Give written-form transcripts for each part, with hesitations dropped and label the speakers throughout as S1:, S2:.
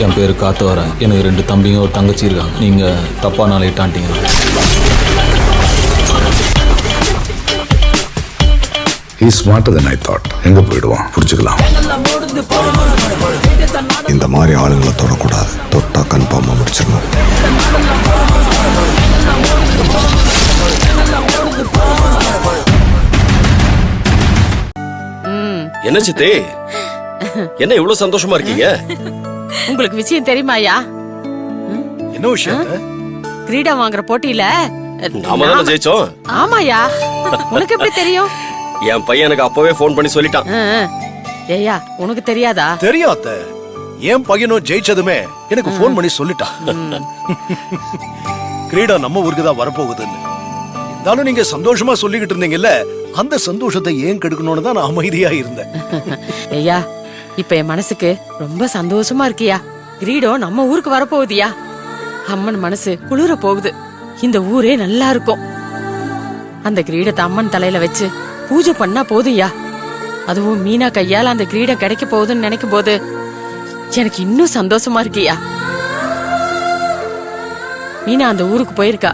S1: என் பேரு காத்தவரன். எனக்கு 2 தம்பிங்க ஒரு தங்கச்சி இருக்காங்க. நீங்க தப்பா நாளையிட்டான்ட்டீங்க.
S2: He is smarter than I thought. எங்க போயிடுவான் புரிஞ்சுக்கலாம்.
S3: இந்த மாதிரி ஆளுங்களை தொடக்கூடாது. தொட்டா கன்ஃபார்மா முடிச்சிடணும்.
S4: என்ன சித்தே, என்ன இவ்வளவு சந்தோஷமா இருக்கீங்க?
S5: உங்களுக்கு விஷயம் தெரியுமாயா?
S3: என்ன விஷயம்?
S5: கிரீடம் வாங்குற போட்டியில
S4: நாம தானே ஜெயிச்சோம்.
S5: ஆமாயா, உனக்கு எப்படி தெரியும்?
S4: என் பையன் எனக்கு அப்பவே போன் பண்ணி சொல்லிட்டான்.
S5: ஏய்யா, உனக்கு தெரியாதா?
S3: தெரியும் அத்தை. என் பையனும் ஜெயிச்சதுமே எனக்கு போன் பண்ணி சொல்லிட்டான். கிரீடம் நம்ம ஊருக்கு தான் வரப்போகுதுன்னு. இருந்தாலும் நீங்க சந்தோஷமா சொல்லிக்கிட்டு இருந்தீங்கல்ல, அந்த சந்தோஷத்தை ஏன் கெடுக்கணும்னு தான் நான் அமைதியா இருந்தேன்.
S5: ஐயா, இப்ப என் மனசுக்கு ரொம்ப சந்தோஷமா இருக்கியா. கிரீடம் நம்ம ஊருக்கு வரப்போகுதியா. அம்மன் மனசு குளிர போகுது. இந்த ஊரே நல்லா இருக்கும். அந்த கிரீடத்தை அம்மன் தலையில வச்சு பூஜை பண்ணா போதும்யா. அதுவும் மீனா கையால அந்த கிரீடம் கிடைக்க போகுதுன்னு நினைக்கும் போது எனக்கு இன்னும் சந்தோஷமா இருக்கியா. மீனா அந்த ஊருக்கு போயிருக்கா.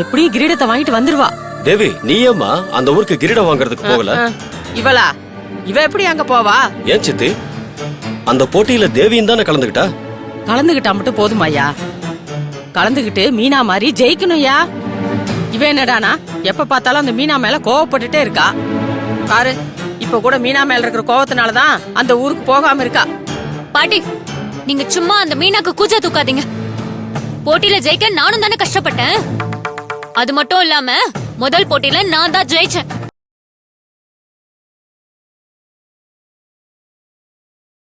S5: எப்படி கிரீடத்தை வாங்கிட்டு வந்துருவா.
S4: தேவி, நீ ஏம்மா அந்த ஊருக்கு கிரீடம் வாங்குறதுக்கு போகல?
S5: இவளா? இவ எப்படி அங்க போவா?
S4: ஏன் சித்தி, அந்த போட்டியில தேவியும் தானே கலந்துகிட்டா?
S5: கலந்துகிட்டா மட்டும் போதுமாயா? கலந்துகிட்டு மீனா மாதிரி ஜெயிக்கணும்யா. இவ என்னடானா எப்ப பார்த்தாலும் அந்த மீனா மேல கோவப்பட்டுட்டே இருக்கா. பாரு, இப்ப கூட மீனா மேல இருக்கிற கோவத்தினாலதான் அந்த ஊருக்கு போகாம இருக்கா.
S6: பாட்டி, நீங்க சும்மா அந்த மீனாக்கு கூச்சா தூக்காதீங்க. போட்டியில ஜெயிக்க நானும் தானே கஷ்டப்பட்டேன். அது மட்டும் இல்லாம முதல் போட்டியில நான் தான் ஜெயிச்சேன்.